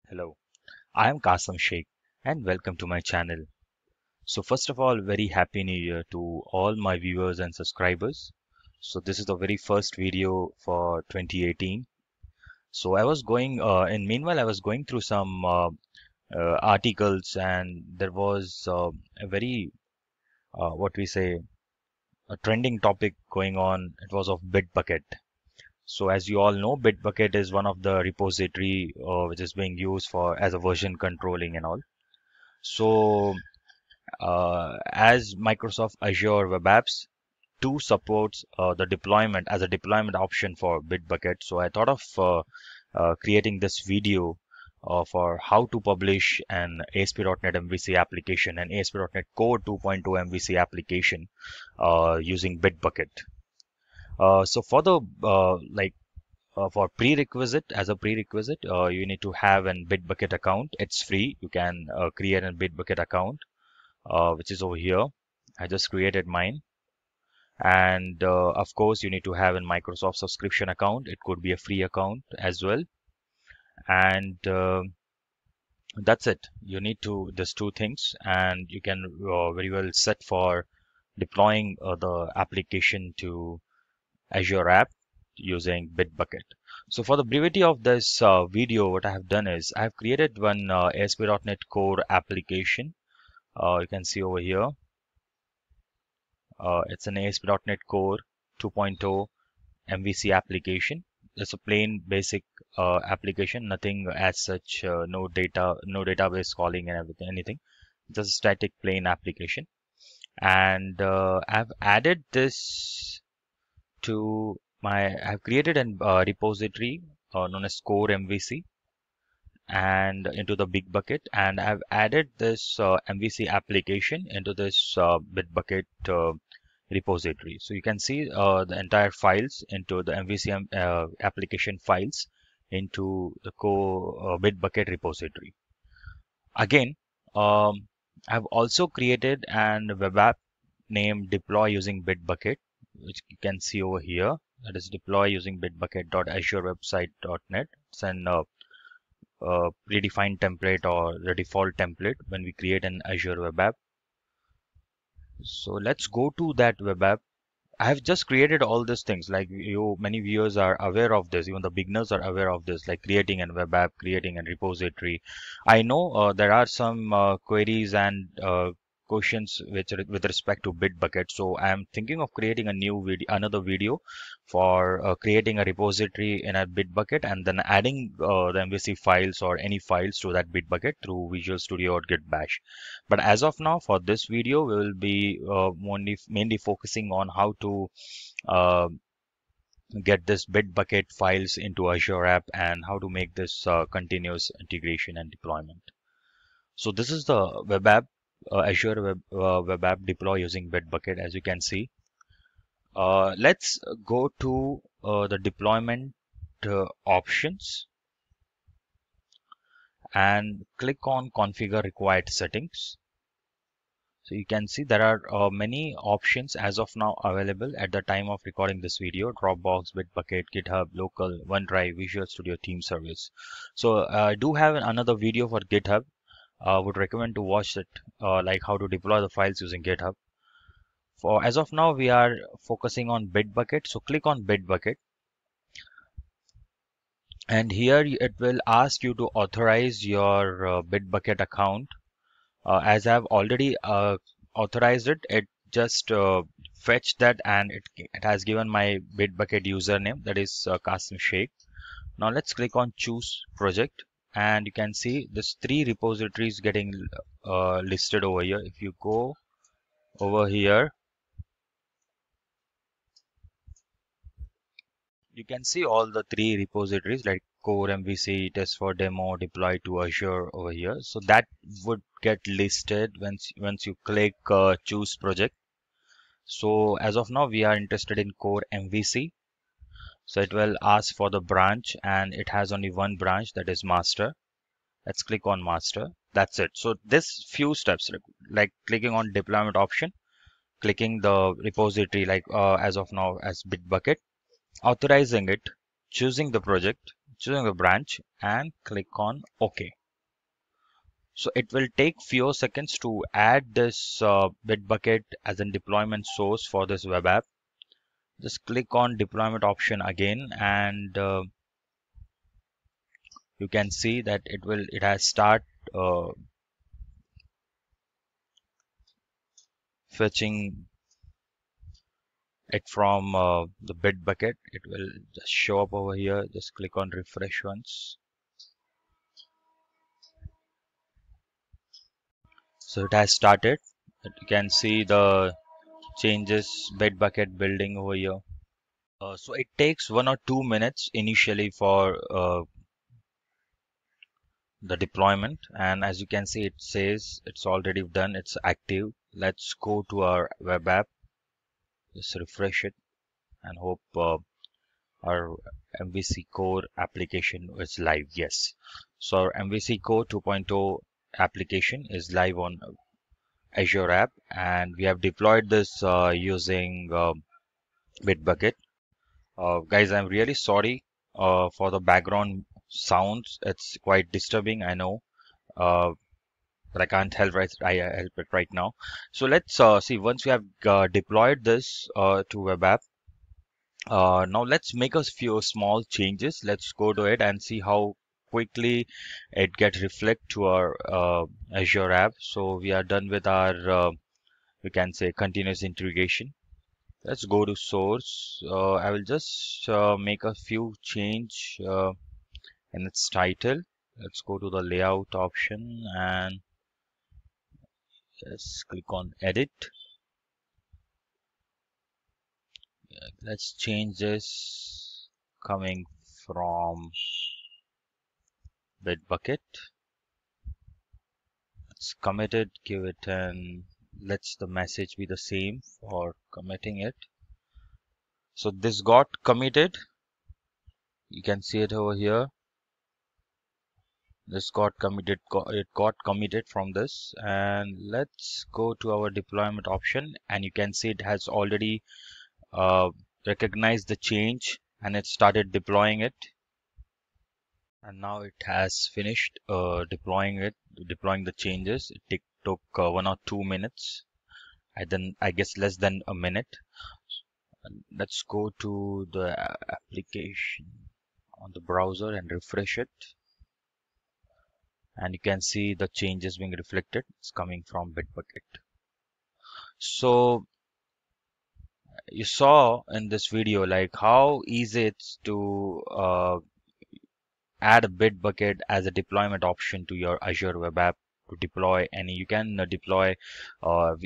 Hello, I am Kasam Sheikh and welcome to my channel. So first of all, very happy new year to all my viewers and subscribers. So this is the very first video for 2018. So I was going and meanwhile I was going through some articles, and there was a very what we say a trending topic going on. It was of Bitbucket. So as you all know, Bitbucket is one of the repository which is being used for as a version controlling and all. So as Microsoft Azure Web Apps 2 supports the deployment as a deployment option for Bitbucket. So I thought of creating this video for how to publish an ASP.NET MVC application and ASP.NET Core 2.0 MVC application using Bitbucket. So for the for prerequisite, as a prerequisite, you need to have an Bitbucket account. It's free. You can create a Bitbucket account, which is over here. I just created mine. And of course, you need to have a Microsoft subscription account. It could be a free account as well. And that's it. You need to these two things, and you can very well set for deploying the application to Azure app using Bitbucket. So for the brevity of this video, what I have done is I have created one ASP.NET Core application. You can see over here. It's an ASP.NET Core 2.0 MVC application. It's a plain basic application, nothing as such, no database calling and anything. Just a static plain application. And I've added this to I've created a repository known as Core MVC and into the Bitbucket, and I've added this MVC application into this Bitbucket repository. So you can see the entire files into the MVC application files into the Core Bitbucket repository. Again, I've also created an web app named deploy using Bitbucket, which you can see over here. That is deploy using bitbucket.azurewebsite.net. It's an predefined template or the default template when we create an Azure web app. So let's go to that web app. I have just created all these things. Like many viewers are aware of this. Even the beginners are aware of this, like creating a web app, creating a repository. I know there are some queries and questions with respect to Bitbucket. So I am thinking of creating a new video, another video for creating a repository in a Bitbucket and then adding the MVC files or any files to that Bitbucket through Visual Studio or Git Bash. But as of now, for this video, we will be mainly focusing on how to uh, get this Bitbucket files into Azure app and how to make this continuous integration and deployment. So this is the web app, Azure web app deploy using Bitbucket, as you can see. Let's go to the deployment options and click on configure required settings. So you can see there are many options as of now available at the time of recording this video: Dropbox, Bitbucket, GitHub, Local, OneDrive, Visual Studio Team Service. So I do have another video for GitHub. Would recommend to watch it, like how to deploy the files using GitHub. For as of now, we are focusing on Bitbucket. So click on Bitbucket, and here it will ask you to authorize your Bitbucket account. As I've already authorized it, it just fetched that, and it has given my Bitbucket username, that is Qasim Sheikh. Now let's click on choose project, and you can see this 3 repositories getting listed over here. If you go over here, you can see all the 3 repositories like Core MVC, test for demo, deploy to Azure over here. So that would get listed once you click choose project. So as of now, we are interested in Core MVC. So it will ask for the branch, and it has only one branch, that is master. Let's click on master. That's it. So this few steps, like clicking on deployment option, clicking the repository like as of now as Bitbucket, authorizing it, choosing the project. choosing the branch and click on OK. So it will take few seconds to add this Bitbucket as a deployment source for this web app. Just click on deployment option again, and you can see that it has start uh, fetching it from the Bitbucket. It will just show up over here. Just click on refresh once. So it has started. You can see the changes Bitbucket building over here. So it takes 1 or 2 minutes initially for the deployment, and as you can see, it says it's already done, it's active. Let's go to our web app, just refresh it, and hope our MVC core application is live. Yes, so our MVC core 2.0 application is live on Azure app, and we have deployed this using Bitbucket. Guys, I'm really sorry for the background sounds. It's quite disturbing, I know, but I can't help it right now. So let's see. Once we have deployed this to web app, now let's make a few small changes. Let's go to it and see how quickly it gets reflect to our Azure app. So we are done with our we can say continuous integration. Let's go to source. I will just make a few change in its title. Let's go to the layout option and just click on edit. Let's change this coming from Bitbucket. It's committed, give it an, let's the message be the same for committing it. So this got committed. You can see it over here. This got committed, it got committed from this, and let's go to our deployment option, and you can see it has already uh, recognized the change and it started deploying it. And now it has finished deploying the changes. It took 1 or 2 minutes. I guess less than a minute. Let's go to the application on the browser and refresh it. And you can see the changes being reflected. It's coming from Bitbucket. So you saw in this video like how easy it's to add a Bitbucket as a deployment option to your Azure Web App to deploy any. You can deploy.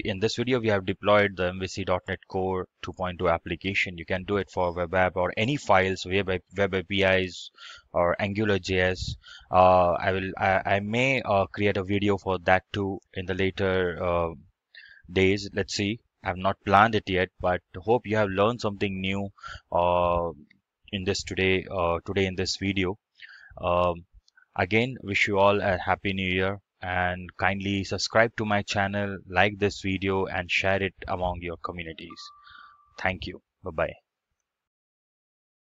In this video, we have deployed the MVC.NET Core 2.2 application. You can do it for web app or any files, web APIs or AngularJS. I may create a video for that too in the later days. Let's see. I've not planned it yet, but hope you have learned something new in this today in this video. Um, Again, wish you all a happy new year, and kindly subscribe to my channel, like this video and share it among your communities. Thank you. Bye bye.